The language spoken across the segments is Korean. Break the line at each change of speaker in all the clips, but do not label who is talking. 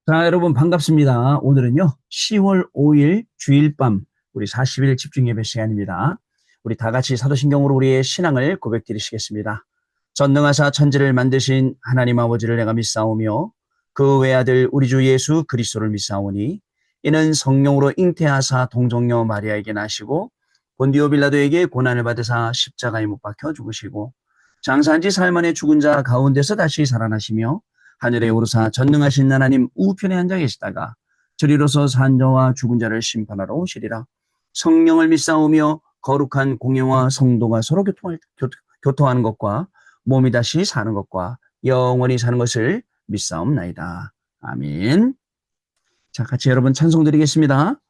자, 여러분 반갑습니다. 오늘은요, 10월 5일 주일밤 우리 40일 집중 예배 시간입니다. 우리 다 같이 사도신경으로 우리의 신앙을 고백드리시겠습니다. 전능하사 천지를 만드신 하나님 아버지를 내가 믿사오며 그 외아들 우리 주 예수 그리스도를 믿사오니 이는 성령으로 잉태하사 동정녀 마리아에게 나시고 본디오 빌라도에게 고난을 받으사 십자가에 못 박혀 죽으시고 장사한 지 사흘 만에 죽은 자 가운데서 다시 살아나시며 하늘에 오르사 전능하신 하나님 우편에 앉아 계시다가 저리로서 산 자와 죽은 자를 심판하러 오시리라. 성령을 믿사오며 거룩한 공예와 성도가 서로 교통하는 것과 몸이 다시 사는 것과 영원히 사는 것을 믿사옵나이다. 아멘. 자, 같이 여러분 찬송 드리겠습니다.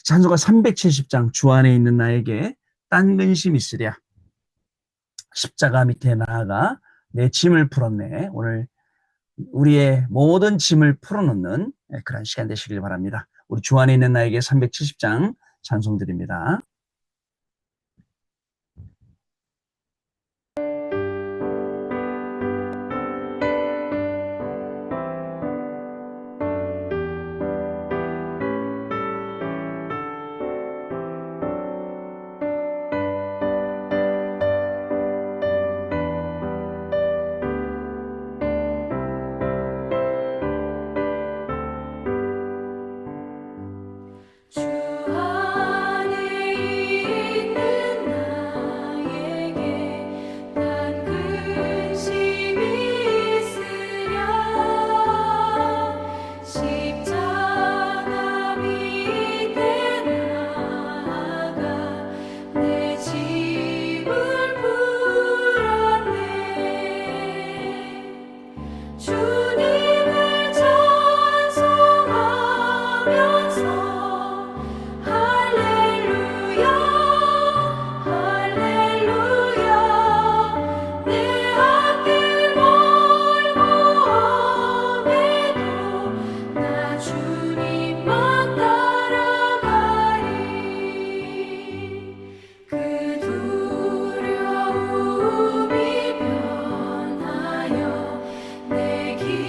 찬송가 370장 주 안에 있는 나에게 딴 근심 있으랴. 십자가 밑에 나아가 내 짐을 풀었네. 오늘 우리의 모든 짐을 풀어놓는 그런 시간 되시길 바랍니다. 우리 주 안에 있는 나에게 370장 찬송 드립니다.
주 안에 있는 나에게 난 근심이 있으랴 십자가 밑에 나아가 내 짐을 풀었네 주님을 찬송하면서 할렐루야 할렐루야 내 앞길 멀고 험해도 나 주님만 따라가리 그 두려움이 변하여 내 길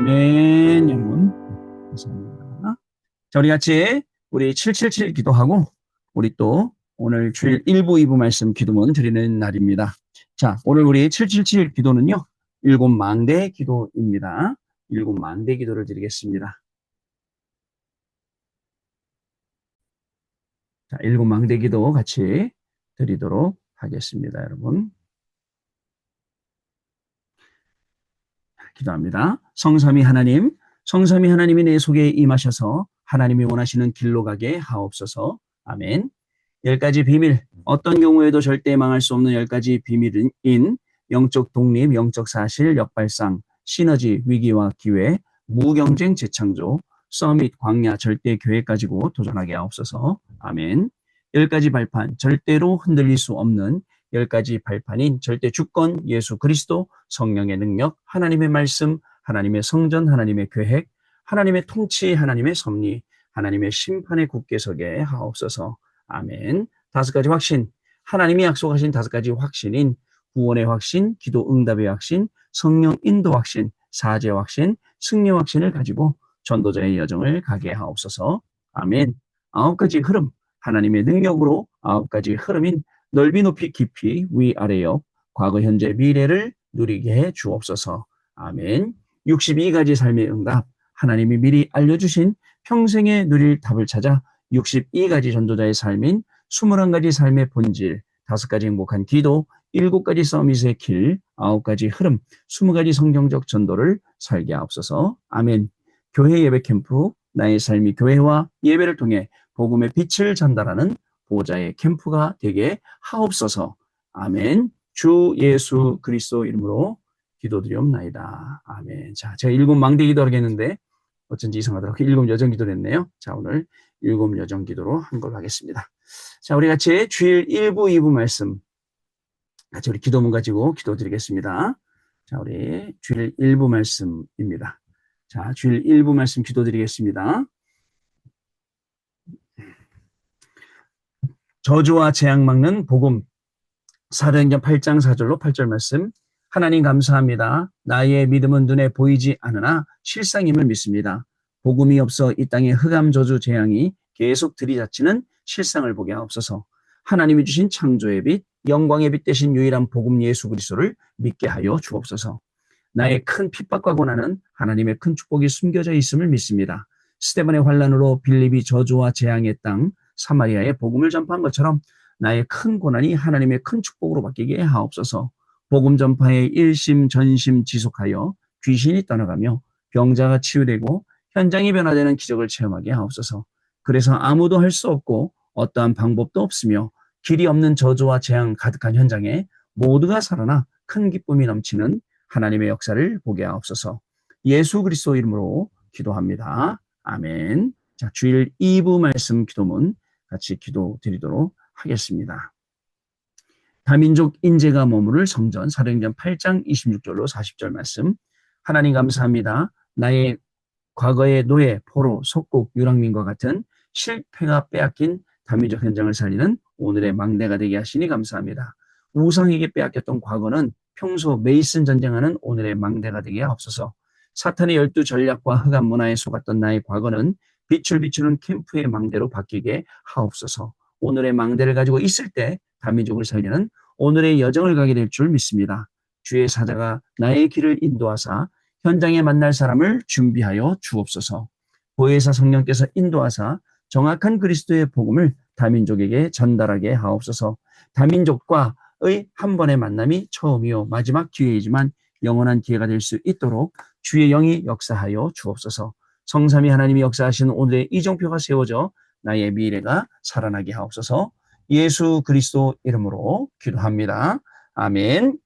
아멘. 여러분 감사합니다. 자, 우리 같이 우리 777 기도하고 우리 또 오늘 주일 1부, 2부 말씀 기도문 드리는 날입니다. 자, 오늘 우리 777 기도는요. 일곱 망대 기도입니다. 일곱 망대 기도를 드리겠습니다. 자, 일곱 망대 기도 같이 드리도록 하겠습니다, 여러분. 기도합니다. 성삼위 하나님, 성삼위 하나님이 내 속에 임하셔서 하나님이 원하시는 길로 가게 하옵소서. 아멘. 10가지 비밀, 어떤 경우에도 절대 망할 수 없는 10가지 비밀인 영적 독립, 영적 사실, 역발상, 시너지, 위기와 기회, 무경쟁 재창조, 서밋, 광야, 절대 교회 가지고 도전하게 하옵소서. 아멘. 10가지 발판, 절대로 흔들릴 수 없는 10가지 발판인 절대 주권, 예수 그리스도, 성령의 능력, 하나님의 말씀, 하나님의 성전, 하나님의 계획, 하나님의 통치, 하나님의 섭리, 하나님의 심판에 굳게 서게 하옵소서. 아멘. 5가지 확신, 하나님이 약속하신 5가지 확신인 구원의 확신, 기도 응답의 확신, 성령 인도 확신, 사죄 확신, 승리 확신을 가지고 전도자의 여정을 가게 하옵소서. 아멘. 9가지 흐름, 하나님의 능력으로 9가지 흐름인 넓이 높이 깊이 위아래역 과거 현재 미래를 누리게 해 주옵소서. 아멘. 62가지 삶의 응답, 하나님이 미리 알려주신 평생에 누릴 답을 찾아 62가지 전도자의 삶인 21가지 삶의 본질, 5가지 행복한 기도, 7가지 서밋의 길, 9가지 흐름, 20가지 성경적 전도를 살게 하옵소서. 아멘. 교회 예배 캠프, 나의 삶이 교회와 예배를 통해 복음의 빛을 전달하는 보호자의 캠프가 되게 하옵소서. 아멘. 주 예수 그리스도 이름으로 기도드리옵나이다. 아멘. 자, 제가 7 망대 기도 하겠는데 어쩐지 이상하더라고요. 7 여정 기도를 했네요. 자, 오늘 7 여정 기도로 한 걸로 하겠습니다. 자, 우리 같이 주일 1부, 2부 말씀 같이 우리 기도문 가지고 기도드리겠습니다. 자, 우리 주일 1부 말씀입니다. 자, 주일 1부 말씀 기도드리겠습니다. 저주와 재앙 막는 복음, 사도행전 8장 4절로 8절 말씀. 하나님 감사합니다. 나의 믿음은 눈에 보이지 않으나 실상임을 믿습니다. 복음이 없어 이 땅의 흑암 저주 재앙이 계속 들이닥치는 실상을 보게 하옵소서. 하나님이 주신 창조의 빛, 영광의 빛 대신 유일한 복음 예수 그리스도를 믿게 하여 주옵소서. 나의 큰 핍박과 고난은 하나님의 큰 축복이 숨겨져 있음을 믿습니다. 스데반의 환난으로 빌립이 저주와 재앙의 땅 사마리아에 복음을 전파한 것처럼 나의 큰 고난이 하나님의 큰 축복으로 바뀌게 하옵소서. 복음 전파에 일심 전심 지속하여 귀신이 떠나가며 병자가 치유되고 현장이 변화되는 기적을 체험하게 하옵소서. 그래서 아무도 할 수 없고 어떠한 방법도 없으며 길이 없는 저주와 재앙 가득한 현장에 모두가 살아나 큰 기쁨이 넘치는 하나님의 역사를 보게 하옵소서. 예수 그리스도 이름으로 기도합니다. 아멘. 자, 주일 2부 말씀 기도문 같이 기도 드리도록 하겠습니다. 다민족 인재가 머무를 성전, 사도행전 8장 26절로 40절 말씀. 하나님 감사합니다. 나의 과거의 노예, 포로, 속국, 유랑민과 같은 실패가 빼앗긴 다민족 현장을 살리는 오늘의 망대가 되게 하시니 감사합니다. 우상에게 빼앗겼던 과거는 평소 메이슨 전쟁하는 오늘의 망대가 되게 하옵소서. 사탄의 12 전략과 흑암 문화에 속았던 나의 과거는 빛을 비추는 캠프의 망대로 바뀌게 하옵소서. 오늘의 망대를 가지고 있을 때 다민족을 살리는 오늘의 여정을 가게 될 줄 믿습니다. 주의 사자가 나의 길을 인도하사 현장에 만날 사람을 준비하여 주옵소서. 보혜사 성령께서 인도하사 정확한 그리스도의 복음을 다민족에게 전달하게 하옵소서. 다민족과의 한 번의 만남이 처음이요 마지막 기회이지만 영원한 기회가 될 수 있도록 주의 영이 역사하여 주옵소서. 성삼위 하나님이 역사하시는 오늘의 이정표가 세워져 나의 미래가 살아나게 하옵소서. 예수 그리스도 이름으로 기도합니다. 아멘.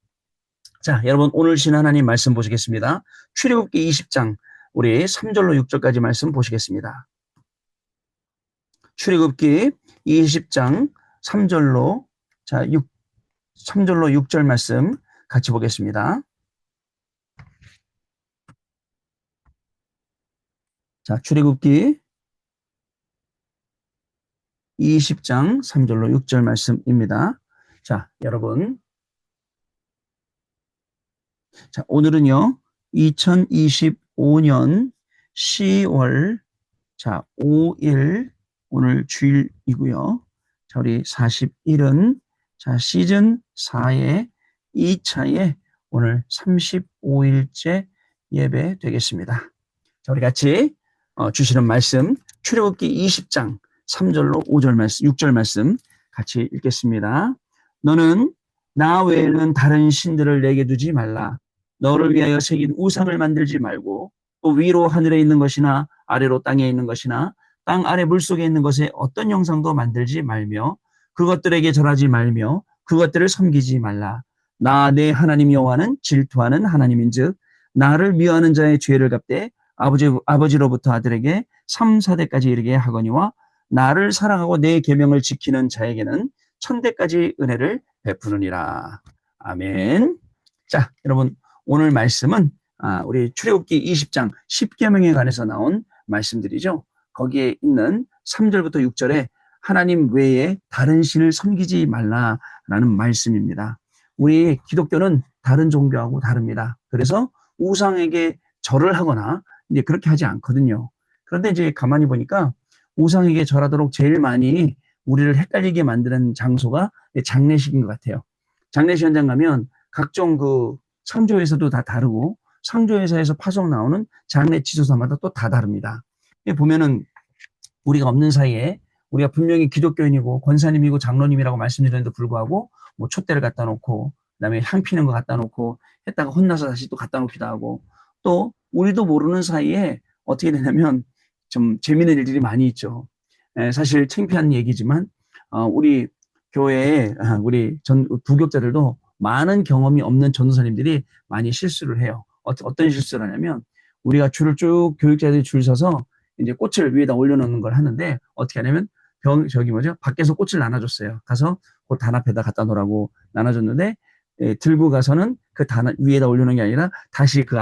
자, 여러분 오늘 신 하나님 말씀 보시겠습니다. 출애굽기 20장 우리 3절로 6절까지 말씀 보시겠습니다. 출애굽기 20장 3절로 3절로 6절 말씀 같이 보겠습니다. 자, 출애굽기 20장 3절로 6절 말씀입니다. 자, 여러분. 자, 오늘은요, 2020 2025년 10월 5일 오늘 주일이고요. 자, 우리 41은 시즌 4의 2차에 오늘 35일째 예배 되겠습니다. 자, 우리 같이 주시는 말씀 출애굽기 20장 3절로 5절 말씀, 6절 말씀 같이 읽겠습니다. 너는 나 외에는 다른 신들을 내게 두지 말라. 너를 위하여 새긴 우상을 만들지 말고 또 위로 하늘에 있는 것이나 아래로 땅에 있는 것이나 땅 아래 물속에 있는 것에 어떤 형상도 만들지 말며 그것들에게 절하지 말며 그것들을 섬기지 말라. 나 내 하나님 여호와는 질투하는 하나님인즉 나를 미워하는 자의 죄를 갚되 아버지로부터 아들에게 3, 4대까지 이르게 하거니와 나를 사랑하고 내 계명을 지키는 자에게는 1000대까지 은혜를 베푸느니라. 아멘. 자, 여러분 오늘 말씀은 우리 출애굽기 20장 10계명에 관해서 나온 말씀들이죠. 거기에 있는 3절부터 6절에 하나님 외에 다른 신을 섬기지 말라라는 말씀입니다. 우리 기독교는 다른 종교하고 다릅니다. 그래서 우상에게 절을 하거나 이제 그렇게 하지 않거든요. 그런데 이제 가만히 보니까 우상에게 절하도록 제일 많이 우리를 헷갈리게 만드는 장소가 장례식인 것 같아요. 장례식 현장 가면 각종 그 상조회사도 다 다르고 상조회사에서 파송 나오는 장례 지도사마다 또 다 다릅니다. 보면은 우리가 없는 사이에 우리가 분명히 기독교인이고 권사님이고 장로님이라고 말씀드렸는데 불구하고 뭐 촛대를 갖다 놓고 그다음에 향 피는 거 갖다 놓고 했다가 혼나서 다시 또 갖다 놓기도 하고 또 우리도 모르는 사이에 어떻게 되냐면 좀 재미있는 일들이 많이 있죠. 사실 창피한 얘기지만 우리 교회에 우리 부교육자들도 많은 경험이 없는 전도사님들이 많이 실수를 해요. 어떤 실수를 하냐면 우리가 줄을 쭉 교육자들이 줄 서서 이제 꽃을 위에다 올려놓는 걸 하는데 어떻게 하냐면 밖에서 꽃을 나눠줬어요. 가서 그 단 앞에다 갖다 놓으라고 나눠줬는데 들고 가서는 그 단 위에다 올려놓은 게 아니라 다시 그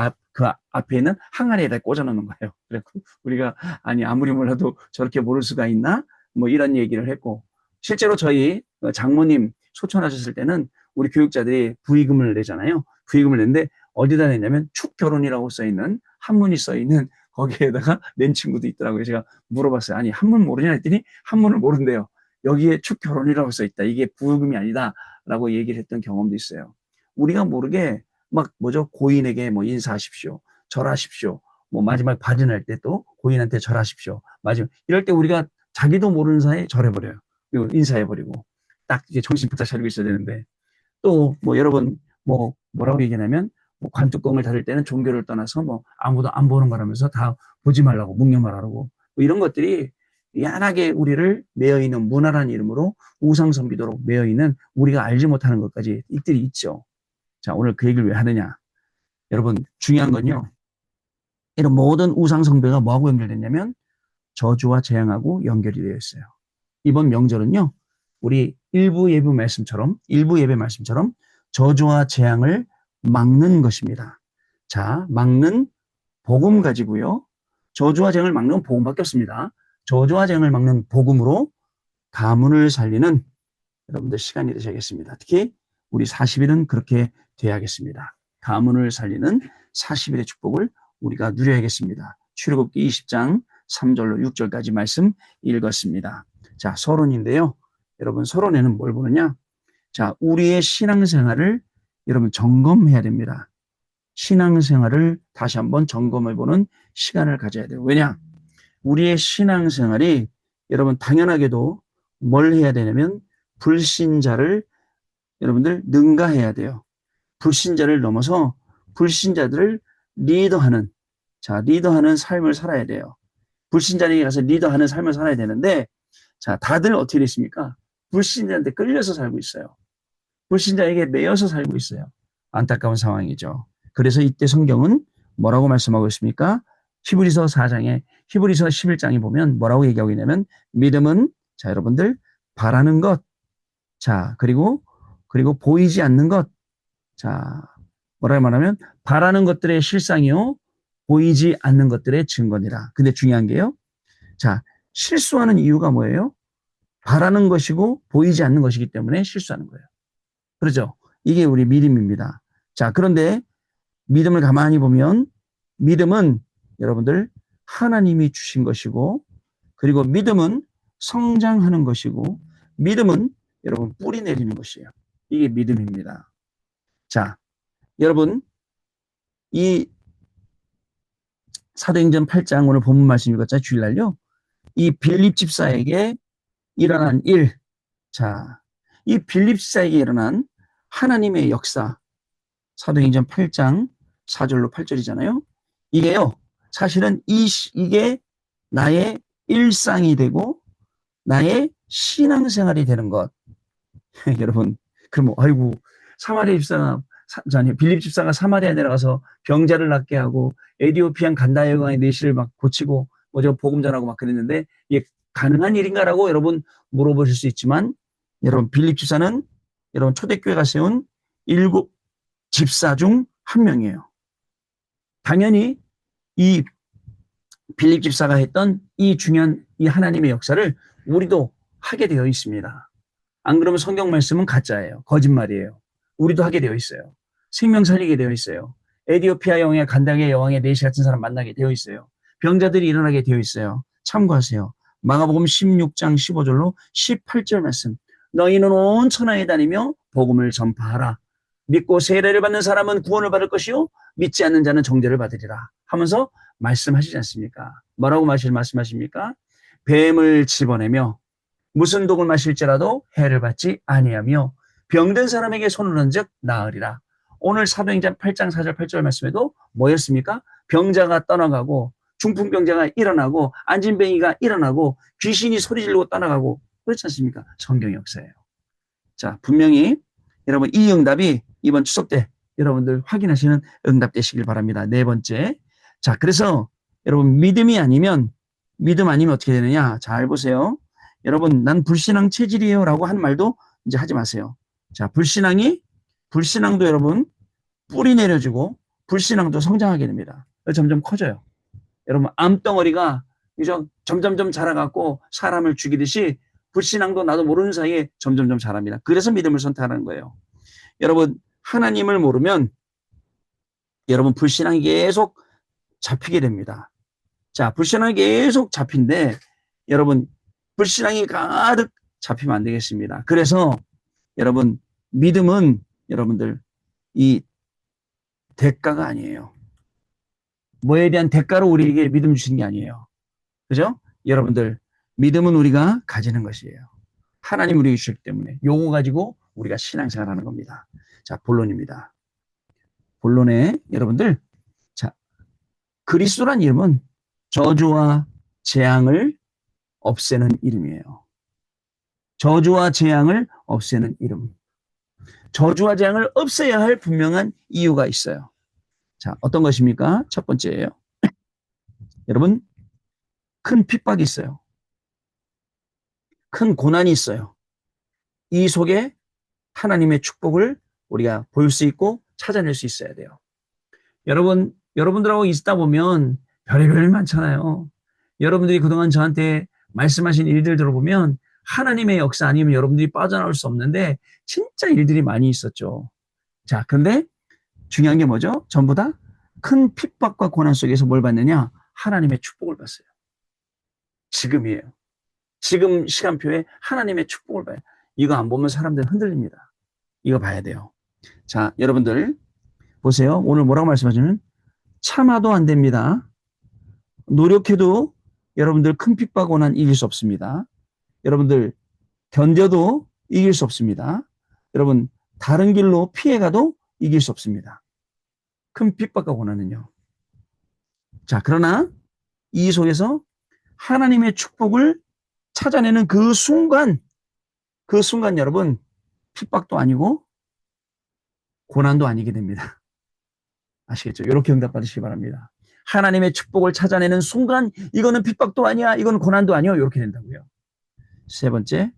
앞에 있는 항아리에다 꽂아놓는 거예요. 그래서 우리가 아무리 몰라도 저렇게 모를 수가 있나? 뭐 이런 얘기를 했고 실제로 저희 장모님 소천하셨을 때는 우리 교육자들이 부의금을 내잖아요. 부의금을 냈는데 어디다 냈냐면 축결혼이라고 써있는 한문이 써있는 거기에다가 낸 친구도 있더라고요. 제가 물어봤어요. 아니 한문 모르냐 했더니 한문을 모른대요. 여기에 축결혼이라고 써있다. 이게 부의금이 아니다 라고 얘기를 했던 경험도 있어요. 우리가 모르게 고인에게 뭐 인사하십시오. 절하십시오. 뭐 마지막 발인할 때 또 고인한테 절하십시오. 마지막 이럴 때 우리가 자기도 모르는 사이에 절해버려요. 그리고 인사해버리고 딱 이제 정신 부터 차리고 있어야 되는데 또 뭐 여러분 뭐라고 얘기하냐면 관뚜껑을 닫을 때는 종교를 떠나서 아무도 안 보는 거라면서 다 보지 말라고 묵념하라고 이런 것들이 미안하게 우리를 매여있는 문화라는 이름으로 우상숭배도록 매여있는 우리가 알지 못하는 것까지 이들이 있죠. 자, 오늘 그 얘기를 왜 하느냐. 여러분 중요한 건요. 이런 모든 우상숭배가 뭐하고 연결됐냐면 저주와 재앙하고 연결이 되어 있어요. 이번 명절은요. 우리 일부 예배 말씀처럼 저주와 재앙을 막는 것입니다. 자, 막는 복음 가지고요. 저주와 재앙을 막는 복음밖에 없습니다. 저주와 재앙을 막는 복음으로 가문을 살리는 여러분들 시간이 되셔야겠습니다. 특히 우리 40일은 그렇게 돼야겠습니다. 가문을 살리는 40일의 축복을 우리가 누려야겠습니다. 출애굽기 20장 3절로 6절까지 말씀 읽었습니다. 자, 서론인데요. 여러분 서론에는 뭘 보느냐? 자, 우리의 신앙생활을 여러분 점검해야 됩니다. 신앙생활을 다시 한번 점검해보는 시간을 가져야 돼요. 왜냐? 우리의 신앙생활이 여러분 당연하게도 뭘 해야 되냐면 불신자를 여러분들 능가해야 돼요. 불신자를 넘어서 불신자들을 리더하는 삶을 살아야 돼요. 불신자에게 가서 리더하는 삶을 살아야 되는데 자, 다들 어떻게 됐습니까? 불신자한테 끌려서 살고 있어요. 불신자에게 매여서 살고 있어요. 안타까운 상황이죠. 그래서 이때 성경은 뭐라고 말씀하고 있습니까? 히브리서 11장에 보면 뭐라고 얘기하고 있냐면 믿음은 자, 여러분들 바라는 것. 자, 그리고 보이지 않는 것. 자, 뭐라고 말하면 바라는 것들의 실상이요. 보이지 않는 것들의 증거니라. 근데 중요한 게요. 자, 실수하는 이유가 뭐예요? 바라는 것이고 보이지 않는 것이기 때문에 실수하는 거예요. 그렇죠? 이게 우리 믿음입니다. 자, 그런데 믿음을 가만히 보면 믿음은 여러분들 하나님이 주신 것이고, 그리고 믿음은 성장하는 것이고, 믿음은 여러분 뿌리 내리는 것이에요. 이게 믿음입니다. 자, 여러분 이 사도행전 8장 오늘 본문 말씀 읽었잖아요. 주일날요. 이 빌립 집사에게 일어난 일. 자, 이 빌립 집사에게 일어난 하나님의 역사. 사도행전 8장 4절로 8절이잖아요. 이게요. 사실은 이게 나의 일상이 되고 나의 신앙생활이 되는 것. 여러분, 그럼 아이고 사마리아 집사가 빌립 집사가 사마리아 내려가서 병자를 낫게 하고 에디오피안 간다 여왕의 내시를 막 고치고 뭐저 복음 전하고 막 그랬는데 이게 가능한 일인가라고 여러분 물어보실 수 있지만, 여러분 빌립 집사는 여러분 초대교회가 세운 7 집사 중 한 명이에요. 당연히 이 빌립 집사가 했던 이 중요한 이 하나님의 역사를 우리도 하게 되어 있습니다. 안 그러면 성경 말씀은 가짜예요. 거짓말이에요. 우리도 하게 되어 있어요. 생명 살리게 되어 있어요. 에디오피아 여왕의 간다게 여왕의 내시 같은 사람 만나게 되어 있어요. 병자들이 일어나게 되어 있어요. 참고하세요. 마가복음 16장 15절로 18절 말씀. 너희는 온 천하에 다니며 복음을 전파하라. 믿고 세례를 받는 사람은 구원을 받을 것이요 믿지 않는 자는 정죄를 받으리라 하면서 말씀하시지 않습니까? 뭐라고 말씀하십니까? 뱀을 집어내며 무슨 독을 마실지라도 해를 받지 아니하며 병든 사람에게 손을 얹어 나으리라. 오늘 사도행전 8장 4절 8절 말씀에도 뭐였습니까? 병자가 떠나가고 중풍병자가 일어나고 안진뱅이가 일어나고 귀신이 소리 지르고 떠나가고 그렇지 않습니까? 성경 역사예요. 자, 분명히 여러분 이 응답이 이번 추석 때 여러분들 확인하시는 응답 되시길 바랍니다. 네 번째. 자, 그래서 여러분 믿음 아니면 어떻게 되느냐? 잘 보세요. 여러분 난 불신앙 체질이에요 라고 하는 말도 이제 하지 마세요. 자, 불신앙도 여러분 뿌리 내려주고 불신앙도 성장하게 됩니다. 점점 커져요. 여러분 암덩어리가 점점점 자라갖고 사람을 죽이듯이 불신앙도 나도 모르는 사이에 점점점 자랍니다. 그래서 믿음을 선택하는 거예요. 여러분 하나님을 모르면 여러분 불신앙이 계속 잡히게 됩니다. 자, 불신앙이 계속 잡힌데 여러분 불신앙이 가득 잡히면 안 되겠습니다. 그래서 여러분 믿음은 여러분들 이 대가가 아니에요. 뭐에 대한 대가로 우리에게 믿음 주신 게 아니에요. 그죠? 여러분들 믿음은 우리가 가지는 것이에요. 하나님 우리에게 주셨기 때문에 요거 가지고 우리가 신앙생활하는 겁니다. 자, 본론입니다. 본론에 여러분들 자, 그리스도란 이름은 저주와 재앙을 없애는 이름이에요. 저주와 재앙을 없애는 이름. 저주와 재앙을 없애야 할 분명한 이유가 있어요. 자, 어떤 것입니까? 첫 번째예요. 여러분, 큰 핍박이 있어요. 큰 고난이 있어요. 이 속에 하나님의 축복을 우리가 볼 수 있고 찾아낼 수 있어야 돼요. 여러분들하고 있다 보면 별의별 일 많잖아요. 여러분들이 그동안 저한테 말씀하신 일들 들어보면 하나님의 역사 아니면 여러분들이 빠져나올 수 없는데 진짜 일들이 많이 있었죠. 자, 그런데 중요한 게 뭐죠? 전부 다 큰 핍박과 고난 속에서 뭘 받느냐? 하나님의 축복을 받어요. 지금이에요. 지금 시간표에 하나님의 축복을 봐요. 이거 안 보면 사람들 흔들립니다. 이거 봐야 돼요. 자, 여러분들 보세요. 오늘 뭐라고 말씀하시면 참아도 안 됩니다. 노력해도 여러분들 큰 핍박 고난 이길 수 없습니다. 여러분들 견뎌도 이길 수 없습니다. 여러분 다른 길로 피해가도 이길 수 없습니다. 큰 핍박과 고난은요. 자, 그러나 이 속에서 하나님의 축복을 찾아내는 그 순간 여러분 핍박도 아니고 고난도 아니게 됩니다. 아시겠죠? 이렇게 응답받으시기 바랍니다. 하나님의 축복을 찾아내는 순간 이거는 핍박도 아니야, 이건 고난도 아니야, 이렇게 된다고요. 세 번째,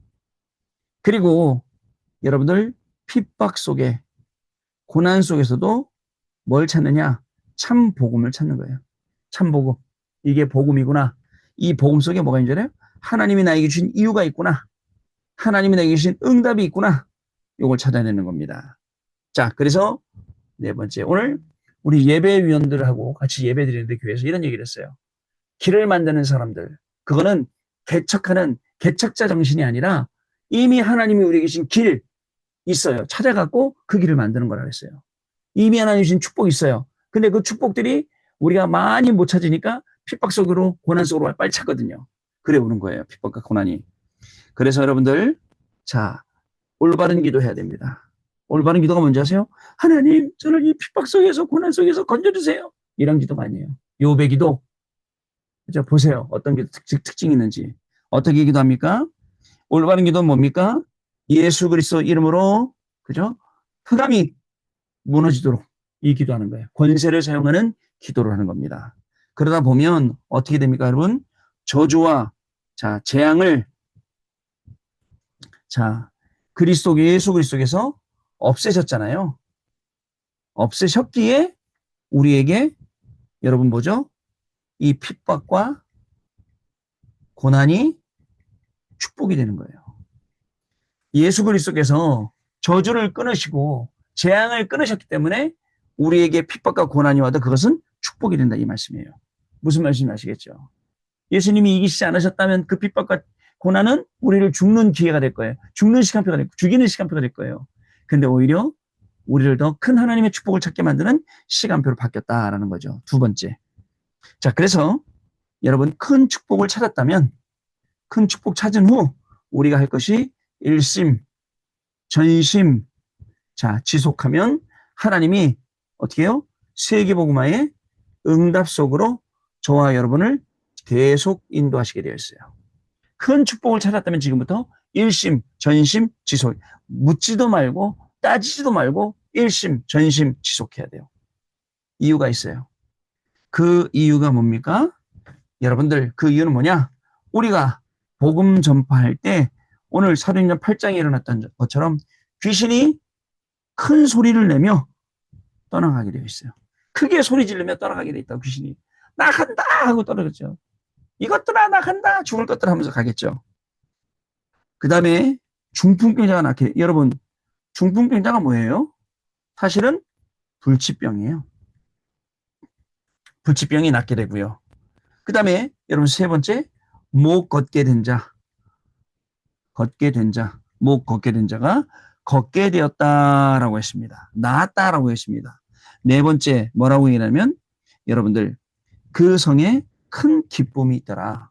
그리고 여러분들 핍박 속에 고난 속에서도 뭘 찾느냐? 참 복음을 찾는 거예요. 참 복음. 이게 복음이구나. 이 복음 속에 뭐가 있는 줄 알아요? 하나님이 나에게 주신 이유가 있구나. 하나님이 나에게 주신 응답이 있구나. 이걸 찾아내는 겁니다. 자, 그래서 네 번째, 오늘 우리 예배위원들하고 같이 예배 드리는데 교회에서 이런 얘기를 했어요. 길을 만드는 사람들, 그거는 개척하는 개척자 정신이 아니라 이미 하나님이 우리에게 주신 길 있어요. 찾아갖고 그 길을 만드는 거라 그랬어요. 이미 하나님 주신 축복이 있어요. 근데 그 축복들이 우리가 많이 못 찾으니까 핍박 속으로 고난 속으로 빨리 찾거든요. 그래 오는 거예요. 핍박과 고난이. 그래서 여러분들 자 올바른 기도해야 됩니다. 올바른 기도가 뭔지 아세요? 하나님 저를 이 핍박 속에서 고난 속에서 건져주세요. 이런 기도가 아니에요. 욥의 기도. 그죠? 보세요. 어떤 기도 특징이 있는지. 어떻게 기도합니까? 올바른 기도는 뭡니까? 예수 그리스도 이름으로 그죠? 흑암이 무너지도록 이 기도하는 거예요. 권세를 사용하는 기도를 하는 겁니다. 그러다 보면 어떻게 됩니까, 여러분? 저주와 자 재앙을 자 그리스도 예수 그리스도께서 없애셨잖아요. 없애셨기에 우리에게 여러분 뭐죠? 이 핍박과 고난이 축복이 되는 거예요. 예수 그리스도께서 저주를 끊으시고 재앙을 끊으셨기 때문에 우리에게 핍박과 고난이 와도 그것은 축복이 된다 이 말씀이에요. 무슨 말씀인지 아시겠죠? 예수님이 이기시지 않으셨다면 그 핍박과 고난은 우리를 죽는 기회가 될 거예요. 죽는 시간표가 될 거예요. 죽이는 시간표가 될 거예요. 근데 오히려 우리를 더 큰 하나님의 축복을 찾게 만드는 시간표로 바뀌었다라는 거죠. 두 번째. 자, 그래서 여러분 큰 축복을 찾았다면 큰 축복 찾은 후 우리가 할 것이 일심, 전심, 자, 지속하면 하나님이 어떻게 해요? 세계복음화의 응답 속으로 저와 여러분을 계속 인도하시게 되어 있어요. 큰 축복을 찾았다면 지금부터 일심, 전심, 지속. 묻지도 말고 따지지도 말고 일심, 전심 지속해야 돼요. 이유가 있어요. 그 이유가 뭡니까? 여러분들 그 이유는 뭐냐? 우리가 복음 전파할 때 오늘 사도행전 8장에 일어났던 것처럼 귀신이 큰 소리를 내며 떠나가게 되어 있어요. 크게 소리 지르며 떠나가게 되어 있다고 귀신이. 나 간다 하고 떠나갔죠. 이것들아 나 간다 죽을 것들 하면서 가겠죠. 그 다음에 중풍병자가 낳게 여러분 중풍병자가 뭐예요? 사실은 불치병이에요. 불치병이 낫게 되고요. 그 다음에 여러분 세 번째 못 걷게 된 자, 못 걷게 된 자가 걷게 되었다라고 했습니다. 나았다라고 했습니다. 네 번째 뭐라고 얘기하냐면 여러분들 그 성에 큰 기쁨이 있더라.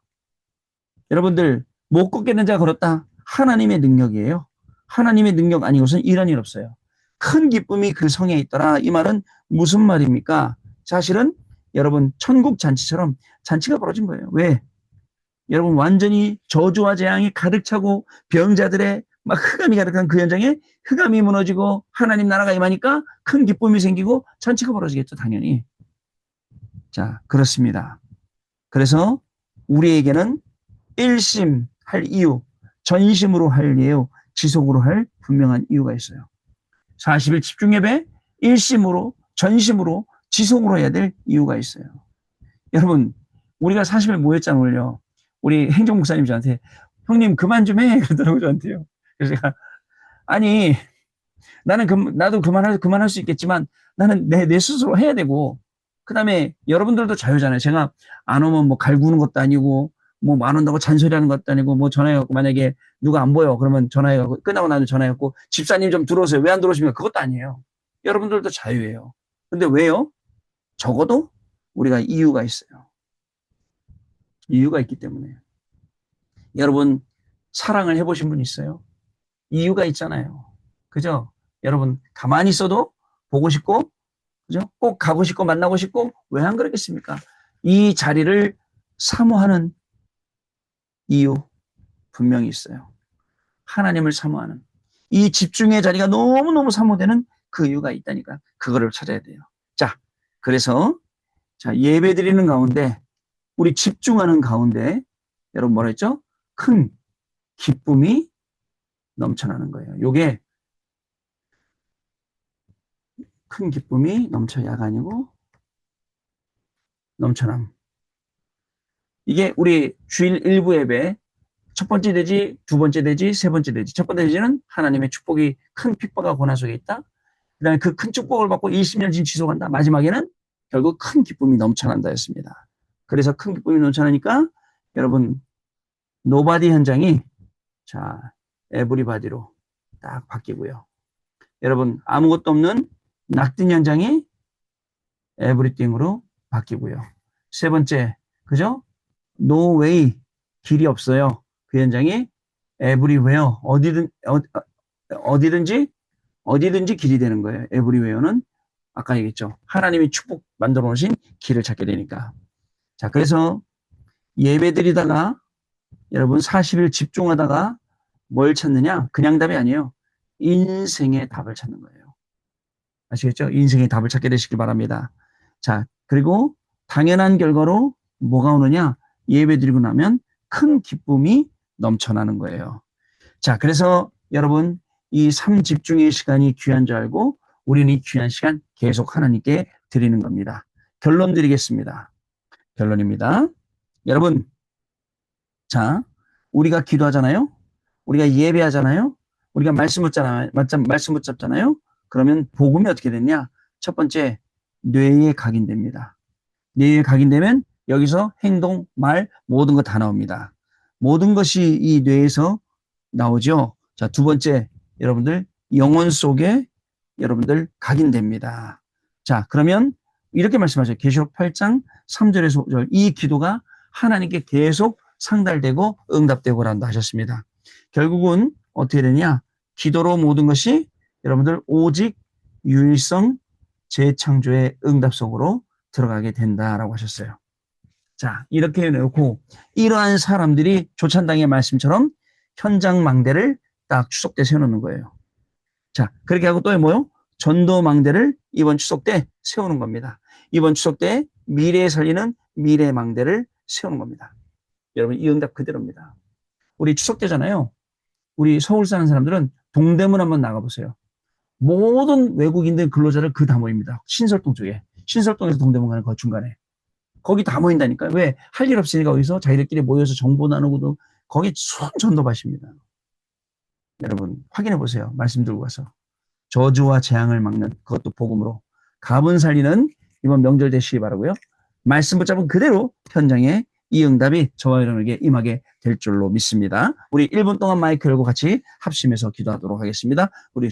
여러분들 못 걷게 된 자가 걸었다. 하나님의 능력이에요. 하나님의 능력 아니고선 이런 일 없어요. 큰 기쁨이 그 성에 있더라. 이 말은 무슨 말입니까? 사실은 여러분 천국 잔치처럼 잔치가 벌어진 거예요. 왜? 여러분 완전히 저주와 재앙이 가득 차고 병자들의 막 흑암이 가득한 그 현장에 흑암이 무너지고 하나님 나라가 임하니까 큰 기쁨이 생기고 잔치가 벌어지겠죠. 당연히. 자, 그렇습니다. 그래서 우리에게는 일심 할 이유, 전심으로 할 이유, 지속으로 할 분명한 이유가 있어요. 40일 집중예배 일심으로 전심으로 지속으로 해야 될 이유가 있어요. 여러분 우리가 40일 모였잖아요. 오늘요. 우리 행정목사님 저한테 형님 그만 좀 해 그러더라고요. 저한테요. 그래서 제가 아니 나도 그만할 수 있겠지만 나는 내 스스로 해야 되고 그 다음에 여러분들도 자유잖아요. 제가 안 오면 뭐 갈구는 것도 아니고 뭐 안 온다고 잔소리하는 것도 아니고 뭐 전화해갖고 만약에 누가 안 보여 그러면 전화해갖고 끝나고 나면 전화해갖고 집사님 좀 들어오세요. 왜 안 들어오십니까? 그것도 아니에요. 여러분들도 자유예요. 근데 왜요? 적어도 우리가 이유가 있어요. 이유가 있기 때문에. 여러분 사랑을 해보신 분 있어요? 이유가 있잖아요. 그죠? 여러분 가만히 있어도 보고 싶고 그죠? 꼭 가고 싶고 만나고 싶고 왜 안 그러겠습니까? 이 자리를 사모하는 이유 분명히 있어요. 하나님을 사모하는 이 집중의 자리가 너무너무 사모되는 그 이유가 있다니까. 그거를 찾아야 돼요. 자, 그래서 자 예배 드리는 가운데 우리 집중하는 가운데 여러분 뭐라 했죠? 큰 기쁨이 넘쳐나는 거예요. 요게 큰 기쁨이 넘쳐야가 아니고 넘쳐남. 이게 우리 주일 일부 예배 첫 번째 되지, 두 번째 되지, 세 번째 되지. 첫 번째 되지는 하나님의 축복이 큰 핍박과 고난 속에 있다. 그다음에 그 큰 축복을 받고 20년 지속한다. 마지막에는 결국 큰 기쁨이 넘쳐난다 했습니다. 그래서 큰 기쁨이 넘쳐나니까 여러분 노바디 현장이 자 에브리바디로 딱 바뀌고요. 여러분 아무것도 없는 낙딘 현장이 에브리띵으로 바뀌고요. 세 번째 그죠? 노 웨이 길이 없어요. 그 현장이 에브리웨어 어디든지 길이 되는 거예요. 에브리웨어는 아까 얘기했죠. 하나님이 축복 만들어 놓으신 길을 찾게 되니까. 자, 그래서 예배 드리다가 여러분 40일 집중하다가 뭘 찾느냐? 그냥 답이 아니에요. 인생의 답을 찾는 거예요. 아시겠죠? 인생의 답을 찾게 되시길 바랍니다. 자, 그리고 당연한 결과로 뭐가 오느냐? 예배 드리고 나면 큰 기쁨이 넘쳐나는 거예요. 자, 그래서 여러분 이 3집중의 시간이 귀한 줄 알고 우리는 이 귀한 시간 계속 하나님께 드리는 겁니다. 결론 드리겠습니다. 결론입니다. 여러분, 자, 우리가 기도하잖아요. 우리가 예배하잖아요. 우리가 말씀 붙잡잖아요. 그러면 복음이 어떻게 됐냐? 첫 번째, 뇌에 각인됩니다. 뇌에 각인되면 여기서 행동, 말, 모든 것 다 나옵니다. 모든 것이 이 뇌에서 나오죠. 자, 두 번째, 여러분들 영혼 속에 여러분들 각인됩니다. 자, 그러면 이렇게 말씀하셔요. 계시록 8장 3절에서 5절. 이 기도가 하나님께 계속 상달되고 응답되고 한다 하셨습니다. 결국은 어떻게 되냐? 기도로 모든 것이 여러분들 오직 유일성 재창조의 응답 속으로 들어가게 된다라고 하셨어요. 자, 이렇게 해놓고 이러한 사람들이 조찬당의 말씀처럼 현장망대를 딱 추석 때 세워놓는 거예요. 자, 그렇게 하고 또 뭐요? 전도망대를 이번 추석 때 세우는 겁니다. 이번 추석 때 미래에 살리는 미래망대를 세우는 겁니다. 여러분, 이 응답 그대로입니다. 우리 추석 때잖아요. 우리 서울 사는 사람들은 동대문 한번 나가보세요. 모든 외국인들 근로자를 그 다 모입니다. 신설동 쪽에. 신설동에서 동대문 가는 그 중간에. 거기 다 모인다니까요. 왜? 할 일 없으니까 거기서 자기들끼리 모여서 정보 나누고도 거기 순 전도밭입니다. 여러분, 확인해 보세요. 말씀 들고 가서. 저주와 재앙을 막는 그것도 복음으로. 가문 살리는 이번 명절 되시기 바라고요. 말씀 붙잡은 그대로 현장에 이 응답이 저와 여러분에게 임하게 될 줄로 믿습니다. 우리 1분 동안 마이크 열고 같이 합심해서 기도하도록 하겠습니다. 우리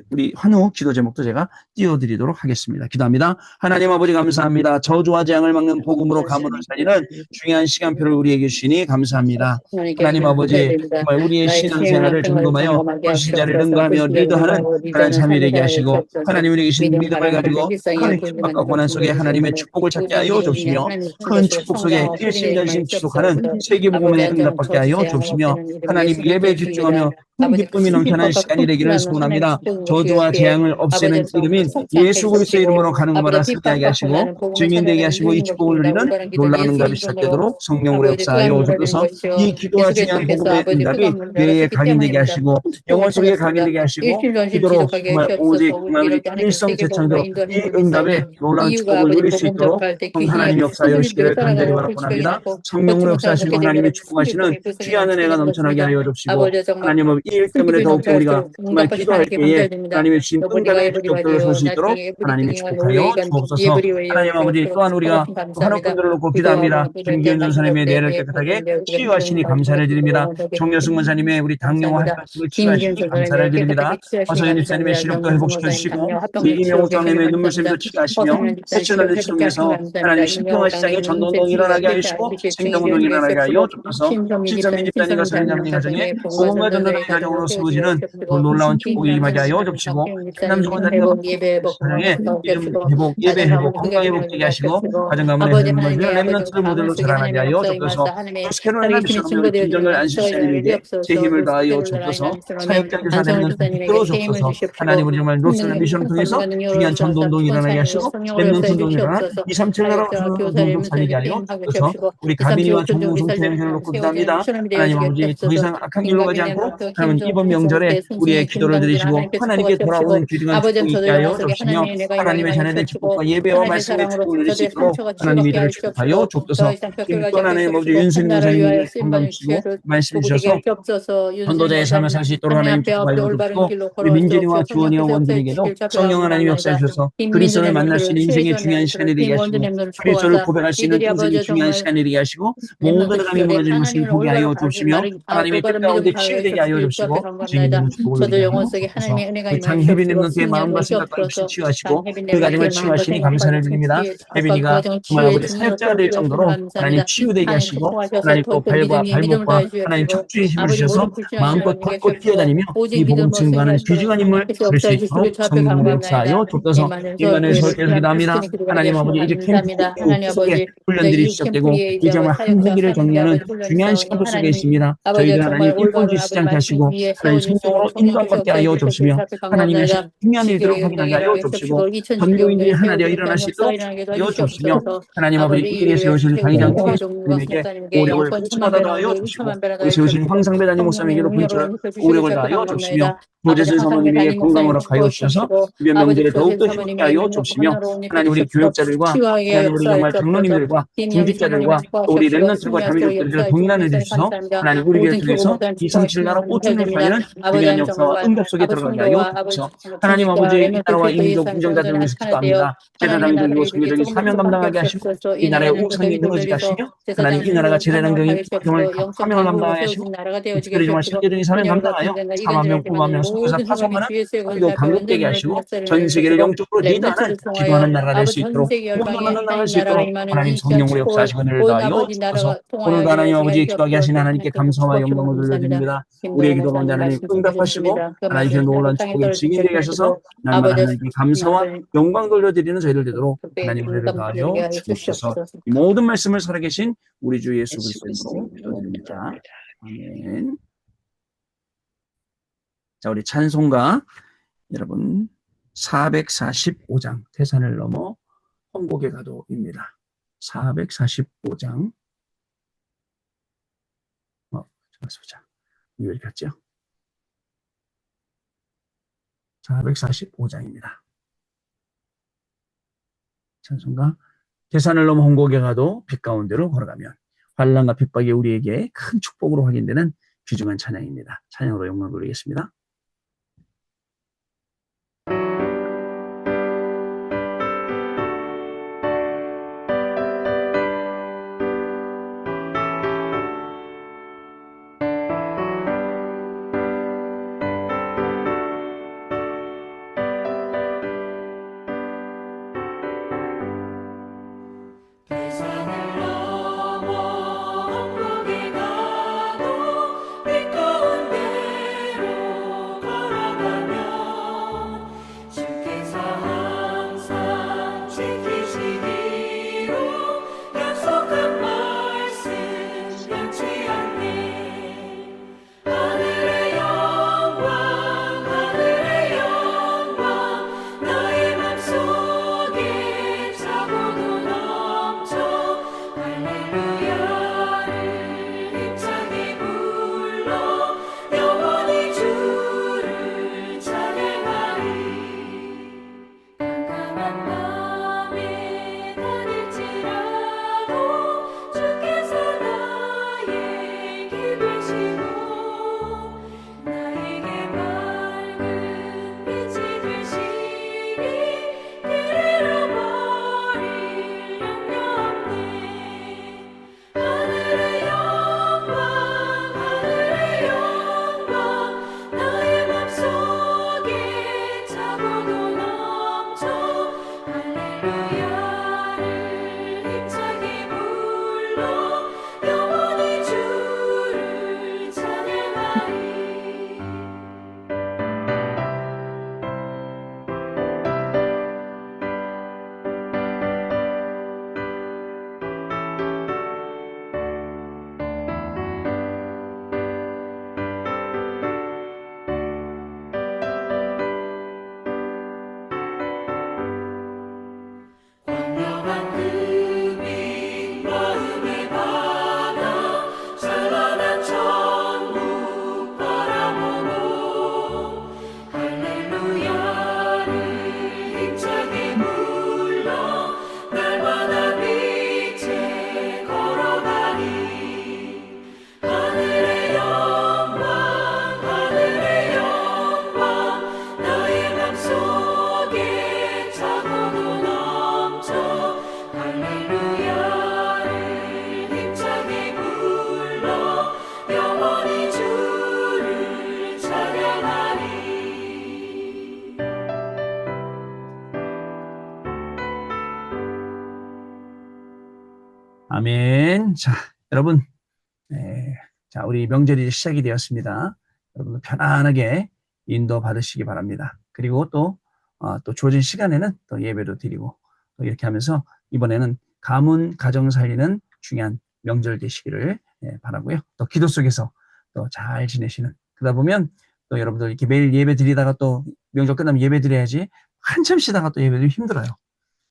우리 환우 기도 제목도 제가 띄워드리도록 하겠습니다. 기도합니다. 하나님 아버지 감사합니다. 저주와 재앙을 막는 복음으로 가문을 살리는 중요한 시간표를 우리에게 주시니 감사합니다. 하나님 아버지 정말 우리의 신앙생활을 점검하여 불신자를 능가하며 리더하는 하나님 삶이 되게 하시고 하나님 우리에게 주신 믿음을 가지고 큰 핍박과 고난 속에 하나님의 축복을 찾게 하여 주시며 큰 축복 속에 일심전심 지속하는 세계복음의 응답받게 하여 주시며 하나님 예배에 집중하며 큰 기쁨이 넘쳐나는 시간이 되기를 소원합니다. 저주와 재앙을 없애는 이름인 예수 그리스도의 이름으로 가는 것마다 승리하게 하시고 증인되게 하시고 이 축복을 누리는 놀라운 응답이 시작되도록 성령으로 역사하여 주셔서 이 기도와 중요한 복음의 응답이 뇌에 각인되게 하시고 영혼 속에 각인되게 하시고 기도로 정말 오직 정말 일성재창조 이 응답에 놀라운 축복을 누릴 수 있도록 하나님 역사하여 주시기를 간절히 바랍니다. 성령으로 역사하시고 하나님의 축복하시는 귀한 은혜가 넘쳐나게 하여 주시고 하나님 이 일 때문에 더욱더 우리가 정말 기도할 때에 하나님의 주신 응답의 축복들을 설 수 있도록 하나님이 축복하여 주옵소서. 하나님 아버지 또한 우리가 환옥분들을 놓고 기도합니다. 김기현 전사님의 뇌를 깨끗하게 치유하시니 감사를 드립니다. 정여승 원사님의 우리 당뇨와 혈당을 치유하시니 감사를 드립니다. 허서연 입사님의 시력도 회복시켜 주시고 이명옥 장님의 눈물샘도 치유하시며 세천을 치료해서 하나님 신평화 시장에 전도운동 일어나게 하시고 생명운동 일어나게 하여 주옵소서. 신선민 집사님과 서현장님 가정에 복음과 전도를 가정으로 세워지는 그 놀라운 축복이 임하게 하여 주시고 남주 원사님과 가정에 회복, 예배 회복, 건강 회복되게 하시고 가정 가문의 회복을 렘넌트를 모델로 자라나게 하여 주옵소서. 새로운 나비처럼 김정열 안수시장님에게 제 힘을 다하여 주옵소서. 사역자 교사 렘넌트 이끌어 주옵소서. 하나님 우리 정말 노스를 미션을 통해서 중요한 전도운동 일어나게 하시고 렘넌트 운동 일어나 2, 3층 나라 운동 살리게 하여 주옵소서. 우리 가빈이와 정몽 성태형을 놓고 기도합니다. 합니다. 하나님 아버지 더 이상 악한 길로 가지 않고 하나님 이번 명절에 우리의 기도를 들으시고 하나님께 돌아오는 귀중한 축복이 있게 하여 주시며 하나님의 자녀들의 축복과 예배와 말씀의 축복을 누릴 수 있도록 하나님 이들을 축복하여 주옵소서. 지금 또 하나님 아버지 윤수인 목사님이 건강 주시고 말씀 주셔서 전도자의 삶을 살 수 있도록 하나님 축복하여 주옵시고 우리 민재리와 주원이와 원들에게도 성령 하나님 역사해 주셔서 그리스도를 만날 수 있는 인생의 중요한 시간이 되게 하시고 그리스도를 고백할 수 있는 평생의 중요한 시간이 되게 하시고 모든 감이 무너지는 것을 보게 하여 주옵시며 하나님의 뜻 가운데 치유되게 하여 주옵시고 주님의 축복을 누리게 하여 주옵소서. 장혜빈님 능수의 마음과 생각 가운데 치유하시고 그 가정을 치유하시니 감사를 드립니다. 혜빈이가 정말 아버지 사역자가 될 정도로 하나님 치유되게 하시고 하나님 또 발과 발목과 하나님 척추에 힘을 주셔서 마음껏 걷고 뛰어다니며 이 복음 증거하는 귀중한 인물 될 수 있도록 성령으로 역사하여 주옵소서. 임마누엘 서울교회에서 기도합니다. 하나님 아버지 이제 캠프 속에 훈련들이 시작되고 이 정말 한세기를 정리하는 중요한 시간도 속에 있습니다. 저희들 하나님 일본주의 시장 하시고 하나님 성령으로 인도받게 하여 주옵시며 하나님의 하신 중요한 일들을 확인하게 하여 주옵시고 전교인들이 하나 되어 일어날 수 있도록 하여 주옵시며 하나님 아버지 이 길에 세우신 강의장 목사님에게 오력을 분출하다 하여 주시고 우리 세우신 황상배 담임 목사님에게도 분출을 오력을 다하여 주시며 노재순 사모님에게 건강을 허락하여 주셔서 이번 명절에 더욱더 힘있게 하여 주시며 하나님 우리 교육자들과 하나님 우리 정말 장로님들과 중직자들과 또 우리 랩런트들과 자매족들을 동일한 을 주셔서 하나님 우리를 통해서 237나라 5천을 살리는 중요한 역사와 응답 속에 들어가게 하여 주시옵소서. 하나님 아버지 이 나라와 이 민족 운정자들을 위해서 기도합니다. 제사장들이고 선교적인 사명 감당하게 하시고 이 나라의 옥상이 무너지게 하시며 하나님 이 나라가 제사장적인 사명을 감당하게 하시고 특별히 정말 선교적인 사명 감당하여 4만 명, 9만 명 선교사 파송하는 기도 강국되게 하시고 전 세계를 영적으로 리드하는 기도하는 나라가 될 수 있도록 운동하는 나라가 될 수 있도록 하나님 성령으로 역사하시고 은혜를 다하여 주셔서 오늘도 하나님 아버지 기도하게 하신 하나님께 감사와 영광을 돌려드립니다. 우리의 기도 가운데 하나님 응답하시고 하나님의 놀라운 축복의 증인되게 하셔서 날마다 하나님께 감사와 영광 돌려드리는 저희들 되도록 하나님 은혜를 다하여 주옵소서. 이 모든 말씀을 살아계신 우리 주 예수 그리스도로 기도드립니다. 아멘. 자, 우리 찬송가 여러분 445장 태산을 넘어 헌곡의 가도입니다. 445장 보자. 이거 이렇게 했죠? 445장입니다. 찬송가 태산을 넘어 헌곡의 가도 빛 가운데로 걸어가면 환난과 핍박이 우리에게 큰 축복으로 확인되는 귀중한 찬양입니다. 찬양으로 영광 돌리겠습니다.
태산을 넘어 한국에 가도 빛 가운데로
아멘. 자, 여러분, 자, 우리 명절이 이제 시작이 되었습니다. 여러분 편안하게 인도 받으시기 바랍니다. 그리고 또 주어진 시간에는 또 예배도 드리고 또 이렇게 하면서 이번에는 가문 가정 살리는 중요한 명절 되시기를 바라고요. 또 기도 속에서 또 잘 지내시는 그러다 보면 또 여러분들 이렇게 매일 예배 드리다가 또 명절 끝나면 예배 드려야지 한참 쉬다가 또 예배 드리면 힘들어요.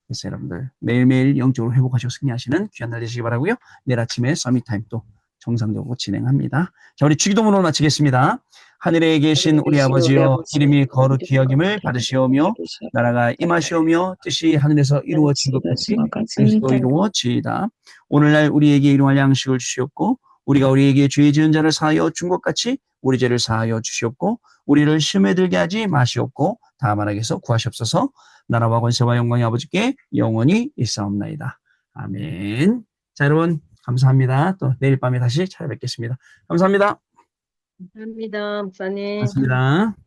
그래서 여러분들 매일매일 영적으로 회복하시고 승리하시는 귀한 날 되시기 바라고요. 내일 아침에 서밋타임 또 정상적으로 진행합니다. 자, 우리 주기도문으로 마치겠습니다. 하늘에 계신 우리 아버지여, 이름이 거룩히 여김을 받으시오며 나라가 임하시오며 뜻이 하늘에서 이루어진 것 같이 땅에서도 이루어지이다. 오늘날 우리에게 일용할 양식을 주시옵고 우리가 우리에게 죄 지은 자를 사하여 준 것 같이 우리 죄를 사하여 주시옵고 우리를 시험에 들게 하지 마시옵고 다만 악에서 구하시옵소서. 나라와 권세와 영광이 아버지께 영원히 있사옵나이다. 아멘. 자, 여러분 감사합니다. 또 내일 밤에 다시 찾아뵙겠습니다. 감사합니다.
감사합니다, 목사님.
고맙습니다.